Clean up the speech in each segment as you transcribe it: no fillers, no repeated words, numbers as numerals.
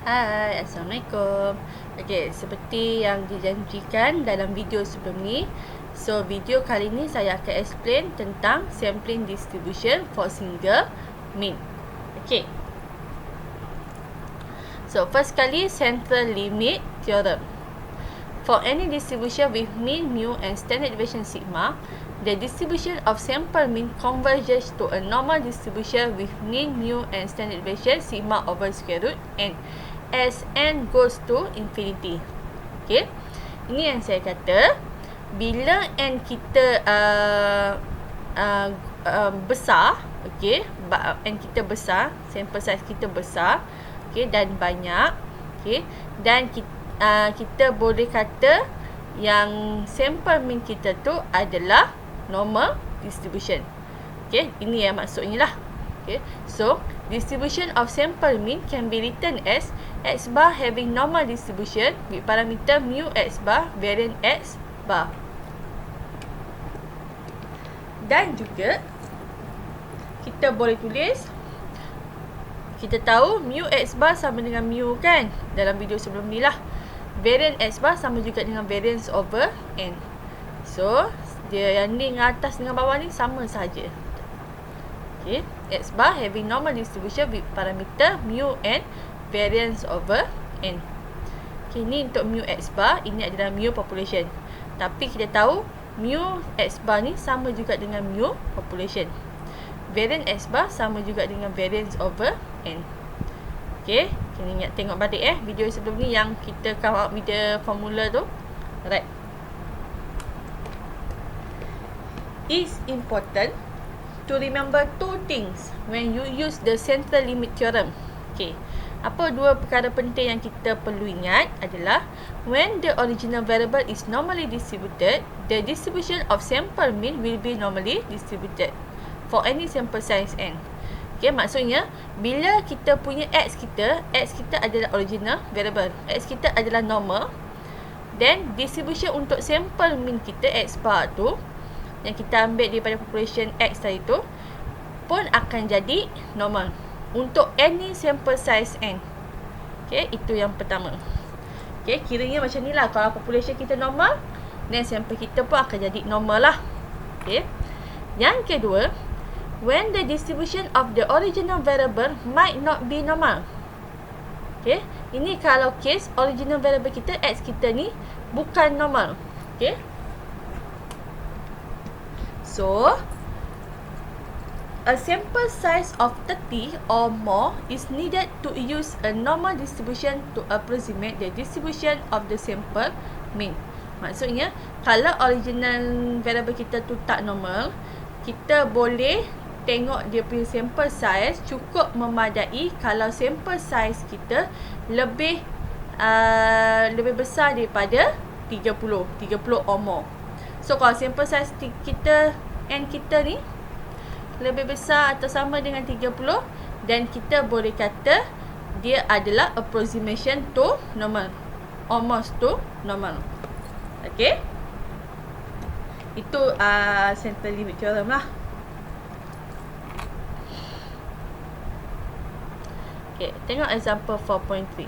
Hai, Assalamualaikum. Okey, seperti yang dijanjikan dalam video sebelum ni, so video kali ni saya akan explain tentang sampling distribution for single mean. Okey. So, first kali central limit theorem. For any distribution with mean mu and standard deviation sigma, the distribution of sample mean converges to a normal distribution with mean mu and standard deviation sigma over square root n as n goes to infinity. Okay, ini yang saya kata, bila n kita besar, okay, n kita besar, sample size kita besar, okay, dan banyak, okay, dan kita boleh kata yang sample mean kita tu adalah normal distribution. Okay, ini yang maksudnya lah. Okay, so distribution of sample mean can be written as x bar having normal distribution with parameter mu x bar variant x bar. Dan juga kita boleh tulis, kita tahu mu x bar sama dengan mu kan, dalam video sebelum ni lah. Variant x bar sama juga dengan variance over n. So dia yang ni dengan atas dengan bawah ni sama saja. Okay, x bar having normal distribution with parameter mu and variance over n. Okay, ni untuk mu x bar, ini adalah mu population. Tapi kita tahu mu x bar ni sama juga dengan mu population. Variant x bar sama juga dengan variance over n. Okay, kena ingat tengok balik video sebelum ni yang kita come up with the formula tu. Alright. It's important to remember two things when you use the central limit theorem. Okay, apa dua perkara penting yang kita perlu ingat adalah, when the original variable is normally distributed, the distribution of sample mean will be normally distributed for any sample size n. Okay, maksudnya bila kita punya x kita adalah original variable, x kita adalah normal, then distribution untuk sample mean kita x bar tu yang kita ambil daripada population x tadi tu pun akan jadi normal untuk any sample size n. Okay, itu yang pertama. Okay, kiranya macam ni lah, kalau population kita normal, then sample kita pun akan jadi normal lah. Okay, yang kedua, when the distribution of the original variable might not be normal. Okay, ini kalau case original variable kita x kita ni bukan normal. Okay, so a sample size of 30 or more is needed to use a normal distribution to approximate the distribution of the sample mean. Maksudnya, kalau original variable kita tu tak normal, kita boleh tengok dia punya sample size cukup memadai kalau sample size kita lebih besar daripada 30 or more. So kalau sample size kita n kita ni lebih besar atau sama dengan 30, dan kita boleh kata dia adalah approximation to normal, almost to normal. Okay, itu central limit theorem lah. Okay, tengok example 4.3.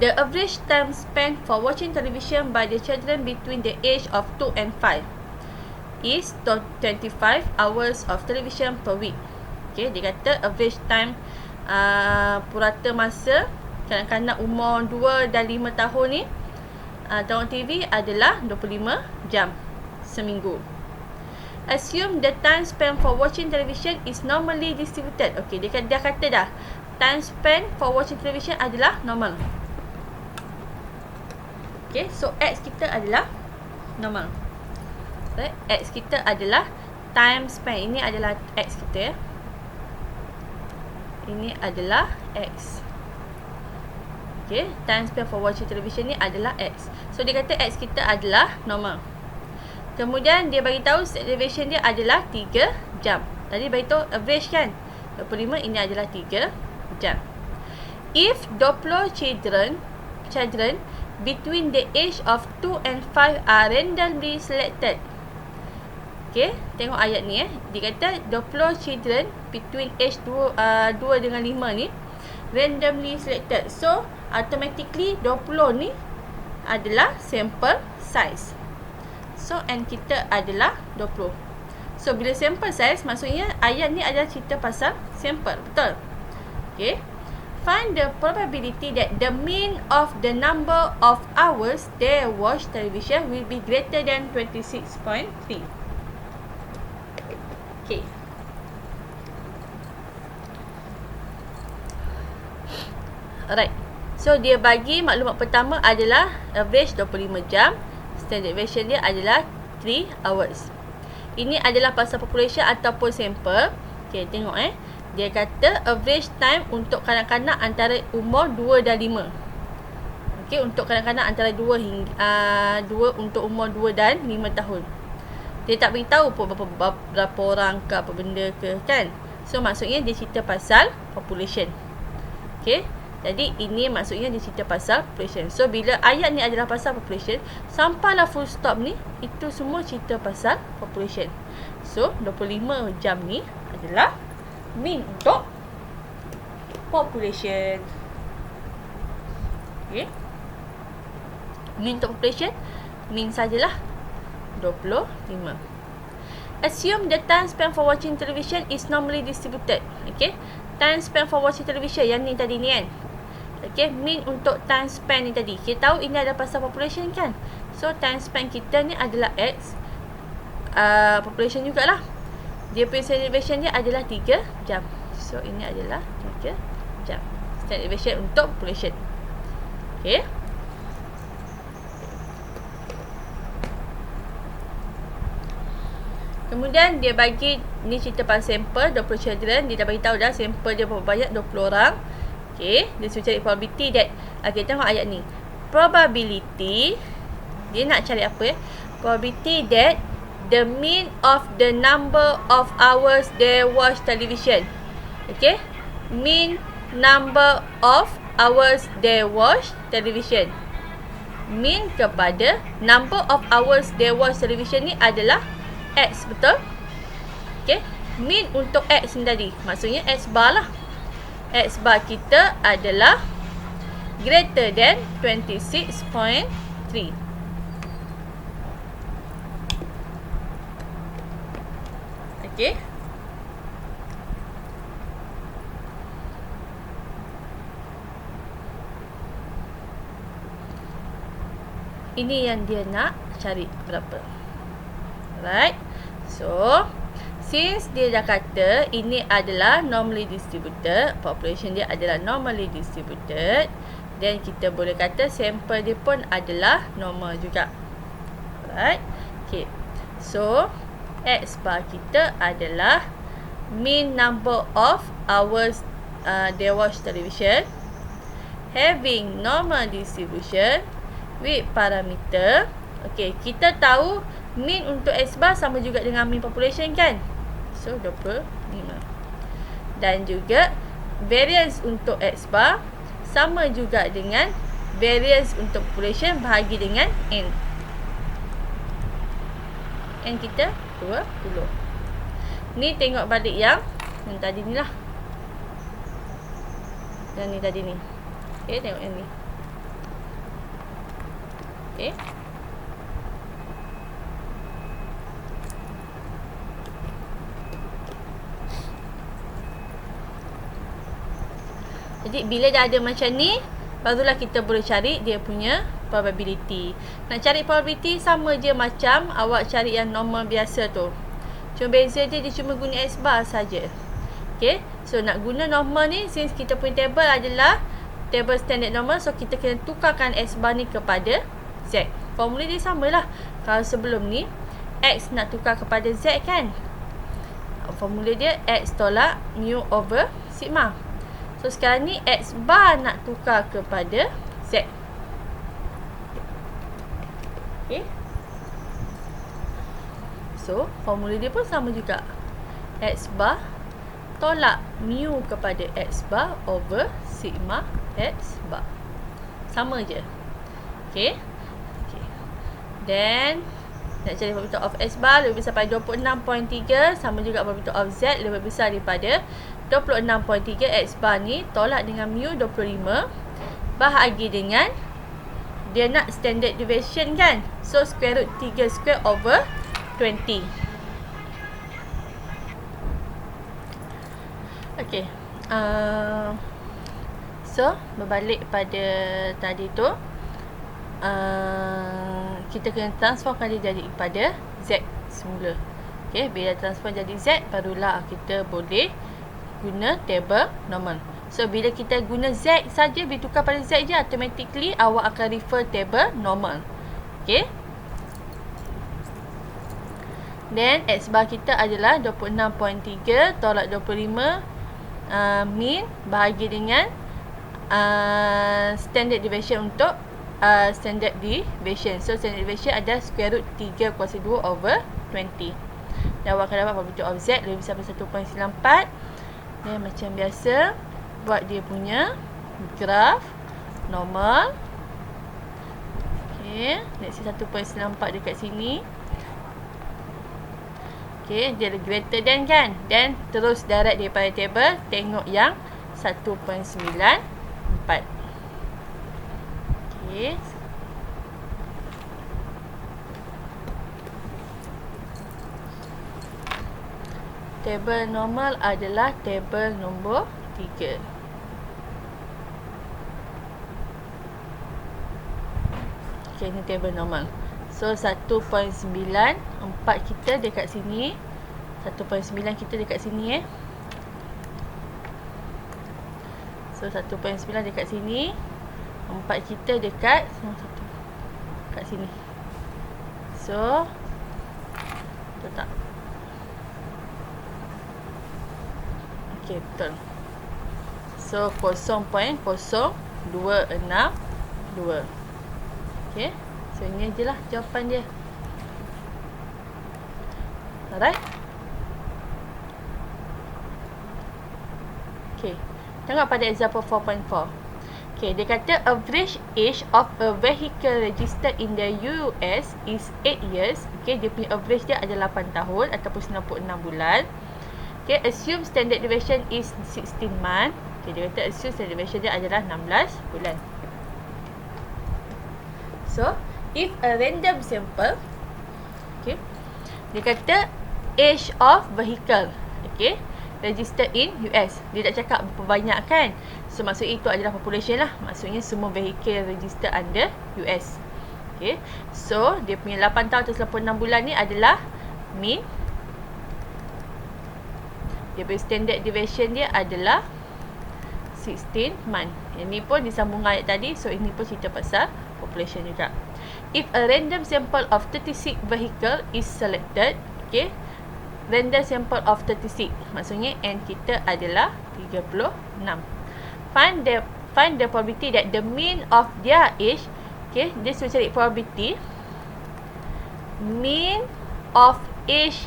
The average time spent for watching television by the children between the age of 2 and 5 is 25 hours of television per week. Okay, dia kata average time purata masa kanak-kanak umur 2 dan 5 tahun ni tengok TV adalah 25 jam seminggu. Assume the time spent for watching television is normally distributed. Okay, dia kata dah time spent for watching television adalah normal. Okay, so x kita adalah normal. Right? X kita adalah time spent. Ini adalah x kita ya. Ini adalah x. Okay, time spent for watching television ni adalah x. So dia kata x kita adalah normal. Kemudian dia bagi tahu standard deviation dia adalah 3 jam. Tadi bagi tahu average kan, 25, ini adalah 3 jam. If 20 children between the age of 2 and 5 are randomly selected, Okay, tengok ayat ni Dia kata 20 children between age 2 dengan 5 ni randomly selected. So, automatically 20 ni adalah sample size. So, N kita adalah 20. So, bila sample size, maksudnya ayat ni adalah cerita pasal sample. Betul? Okay. Find the probability that the mean of the number of hours they watch television will be greater than 26.3. Okay. Alright. So, dia bagi maklumat pertama adalah average 25 jam. Standard deviation dia adalah 3 hours. Ini adalah pasal population ataupun sample. Okay, tengok Dia kata average time untuk kanak-kanak antara umur 2 dan 5. Okay, untuk kanak-kanak antara 2 untuk umur 2 dan 5 tahun. Dia tak beritahu pun berapa orang ke apa benda ke kan. So maksudnya dia cerita pasal population. Okay. Jadi ini maksudnya dia cerita pasal population. So bila ayat ni adalah pasal population, sampailah full stop ni, itu semua cerita pasal population. So 25 jam ni adalah mean untuk population. Okay. Mean untuk population, mean sajalah 25. Assume the time spent for watching television is normally distributed. Okay. Time spent for watching television, yang ni tadi ni kan. Okay. Mean untuk time spent ni tadi. Kita tahu ini ada pasal population kan. So, time spent kita ni adalah X. Population jugalah. Dia punya standard deviation dia adalah 3 jam. So, ini adalah 3 jam. Standard deviation untuk population. Okay. Kemudian dia bagi ni cerita pasal sample 20 children. Dia dah bagi tahu dah sample dia berapa banyak, 20 orang. Okey, dia suruh cari probability that. Okey, tengok ayat ni. Probability dia nak cari apa Probability that the mean of the number of hours they watch television. Okey? Mean number of hours they watch television. Mean kepada number of hours they watch television ni adalah X, betul? Okay. Mean untuk X ni tadi, maksudnya X bar lah. X bar kita adalah greater than 26.3. Okay. Ini yang dia nak cari berapa. Right. So, since dia dah kata ini adalah normally distributed, population dia adalah normally distributed, then kita boleh kata sample dia pun adalah normal juga. Right. Okay. So, X bar kita adalah mean number of hours they watch television having normal distribution with parameter. Okay, kita tahu mean untuk X bar sama juga dengan mean population kan. So 25. Dan juga variance untuk X bar sama juga dengan variance untuk population bahagi dengan N. N kita 20. Ni tengok balik yang tadi ni lah. Yang ni tadi ni. Okay, tengok yang ni. Okay. Jadi bila dah ada macam ni, barulah kita boleh cari dia punya probability. Nak cari probability sama je macam awak cari yang normal biasa tu. Cuma beza dia cuma guna X bar saja. Okay. So nak guna normal ni, since kita punya table adalah table standard normal, so kita kena tukarkan X bar ni kepada Z. Formula dia samalah. Kalau sebelum ni X nak tukar kepada Z kan, formula dia X tolak mu over sigma. So sekarang ni X bar nak tukar kepada Z. Okay. So formula dia pun sama juga. X bar tolak mu kepada X bar over sigma X bar. Sama je. Okay. Okay. Then Nak cari probability of S bar lebih besar pada 26.3, sama juga probability of Z lebih besar daripada 26.3. X bar ni tolak dengan mu 25, bahagi dengan dia nak standard deviation kan. So square root 3 square over 20. Okay. So berbalik pada tadi tu, kita kena transformkan dia jadi pada Z semula. Okay, bila transform jadi Z, barulah kita boleh guna table normal. So bila kita guna Z saja, bila tukar pada Z je, automatically awak akan refer table normal. Okay. Then X bar kita adalah 26.3 tolak 25 min bahagi dengan standard deviation untuk standard deviation. So standard deviation adalah square root 3 kuasa 2 over 20. Dan awak akan dapat probability of Z lebih besar pada 1.94. Dan macam biasa, buat dia punya graf normal. Okay, let's see 1.94 dekat sini. Okay, dia greater than kan. Dan terus direct daripada table, tengok yang 1.94. Okay. Table normal adalah table nombor 3. Okay, ni table normal. So 1.94 kita dekat sini. 1.9 kita dekat sini So 1.9 dekat sini. 4 kita dekat sini. So betul tak? Okay, betul. So 0.0262. Okay, so ini je lah jawapan dia. Alright. Okay, tengok pada example 4.4. Okay, dia kata average age of a vehicle registered in the US is 8 years. Okay, dia punya average dia adalah 8 tahun ataupun 96 bulan. Okay, assume standard deviation is 16 month. Okay, dia kata assume standard deviation dia adalah 16 bulan. So, if a random sample, okay, dia kata age of vehicle, okay, registered in US. Dia tak cakap berapa banyak kan. So, maksud itu adalah population lah. Maksudnya semua vehicle registered under US. Okay, so dia punya 8 tahun atau 96 bulan ni adalah mean. Dia punya standard deviation dia adalah 16 month. Ini pun disambung ayat tadi. So, ini pun cerita pasal population juga. If a random sample of 36 vehicle is selected, okay, random sample of 36, maksudnya N kita adalah 36. Find the probability that the mean of their age, okay, dia suruh cari probability mean of age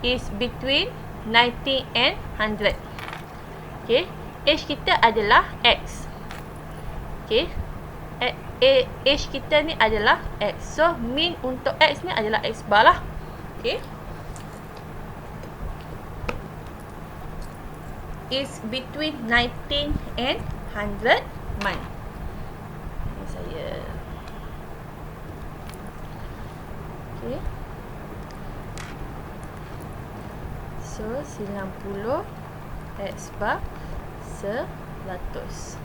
is between 90 and 100. Okay, age kita adalah X. Okay, age kita ni adalah X. So, mean untuk X ni adalah X bar lah. Okay, is between 19 and 100 month. Ini saya. Okay. So 90 X bar 100.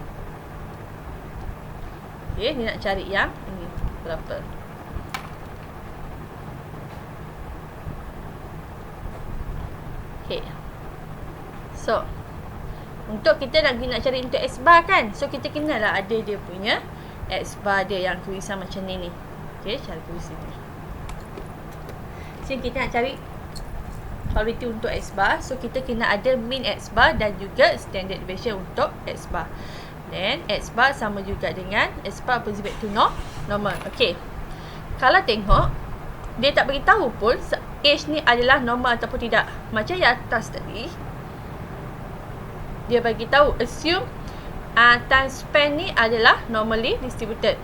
Okay, ni nak cari yang ini berapa. Okay. So, untuk kita nak cari untuk X bar kan. So, kita kenalah ada dia punya X bar dia yang tulisan macam ni. Okay, cara tulis ni. So, kita nak cari probability untuk X bar. So, kita kena ada mean X bar dan juga standard deviation untuk X bar. Then, X bar sama juga dengan X bar opposite back to normal. Okay. Kalau tengok, dia tak beritahu pun age ni adalah normal ataupun tidak. Macam yang atas tadi, dia bagi tahu assume time span ni adalah normally distributed.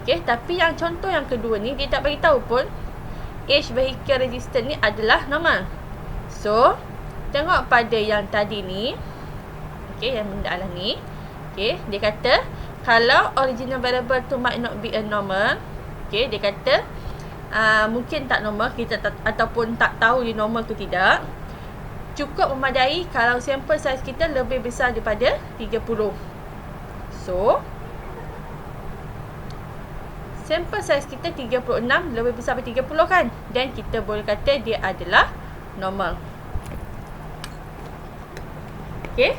Okay, tapi yang contoh yang kedua ni dia tak bagi tahu pun age vehicle registered ni adalah normal. So, tengok pada yang tadi ni. Okay, yang benda alam ni. Okay, dia kata, kalau original variable tu might not be a normal. Okay, dia kata, mungkin tak normal, kita ataupun tak tahu dia normal ke tidak. Cukup memadai kalau sampel size kita lebih besar daripada 30. So, sampel size kita 36 lebih besar daripada 30 kan? Dan kita boleh kata dia adalah normal. Okay?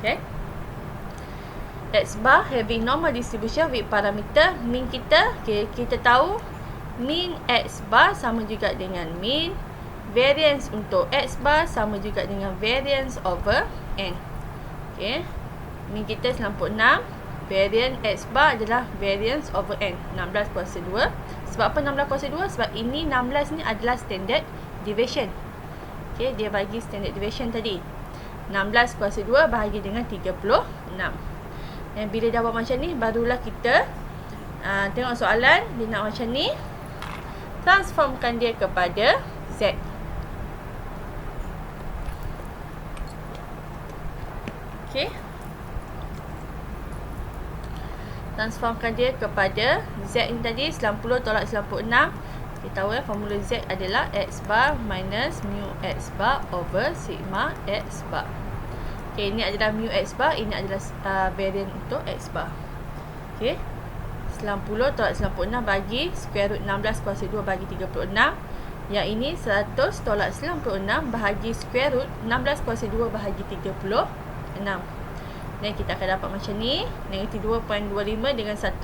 Okay. X bar having normal distribution with parameter mean kita. Okay, kita tahu mean X bar sama juga dengan mean. Variance untuk X bar sama juga dengan variance over N. Okay. Mean kita 96. Variance X bar adalah variance over N. 16 kuasa 2. Sebab apa 16 kuasa 2? Sebab ini 16 ni adalah standard deviation. Okay, dia bagi standard deviation tadi. 16 kuasa 2 bahagi dengan 36. Dan bila dah buat macam ni, barulah kita tengok soalan. Dia nak macam ni. Transformkan dia kepada Z. Okay. Transformkan dia kepada Z ni tadi 90 tolak 96. Kita tahu formula Z adalah X bar minus mu X bar over sigma X bar. Okay, ini adalah mu X bar, ini adalah variant untuk X bar. Okay, 90 tolak 96 bagi square root 16 kuasa 2 bagi 36. Yang ini 100 tolak 96 bahagi square root 16 kuasa 2 bahagi 36. Dan kita akan dapat macam ni, negatif 2.25 dengan 1.5.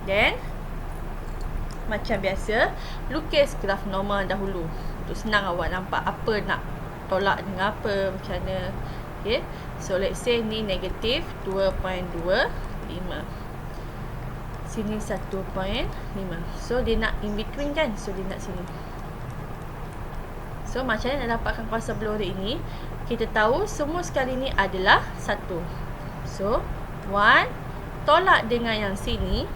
Dan macam biasa, lukis graf normal dahulu untuk senang awak nampak apa nak tolak dengan apa, macam mana. Okay, so let's say ni negatif 2.25, sini 1.5. So dia nak in between kan, so dia nak sini. So macam mana nak dapatkan kuasa blur ini? Kita tahu semua sekali ni adalah 1. So 1 tolak dengan yang sini.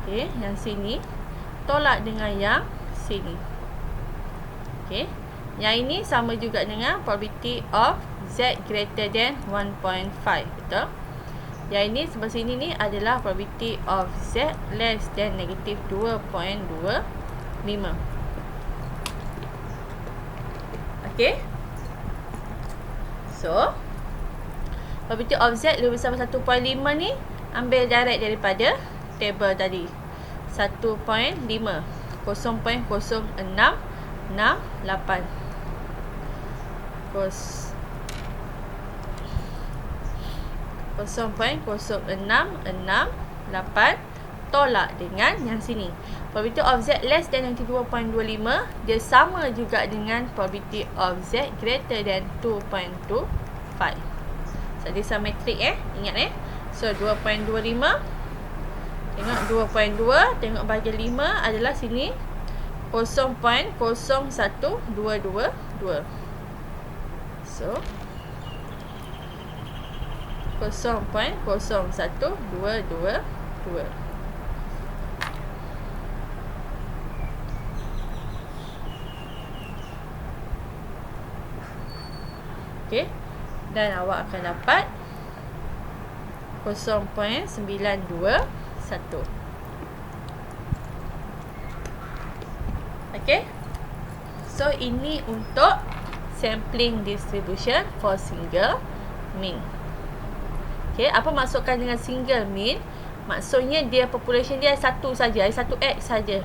Okay, yang sini tolak dengan yang sini. Okay, yang ini sama juga dengan probability of Z greater than 1.5. Betul? Yang ini sebelah sini ni adalah probability of Z less than negative 2.25. Okay. So, probability of Z lebih besar 1.5 ni ambil direct daripada table tadi. 1.5 0.0668 0.0668 tolak dengan yang sini. Probability of Z less than 2.25 dia sama juga dengan probability of Z greater than 2.25. So dia simetrik ingat So 2.25 tengok 2.2 tengok bagi 5 adalah sini 0.01222. So 0.01222. Okay, dan awak akan dapat 0.921. Okay, so ini untuk sampling distribution for single mean. Okay, apa maksudkan dengan single mean? Maksudnya dia population dia satu saja, satu X saja.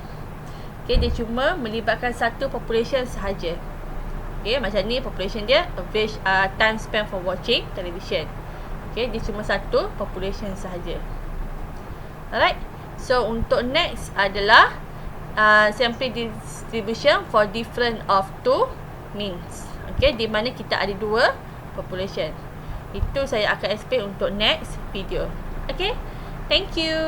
Okay, dia cuma melibatkan satu population sahaja. Okay, macam ni population dia average time spent for watching television. Okay, dia cuma satu population sahaja. Alright, so untuk next adalah sampling distribution for different of two means. Okay, di mana kita ada dua population. Itu saya akan explain untuk next video. Okay, thank you.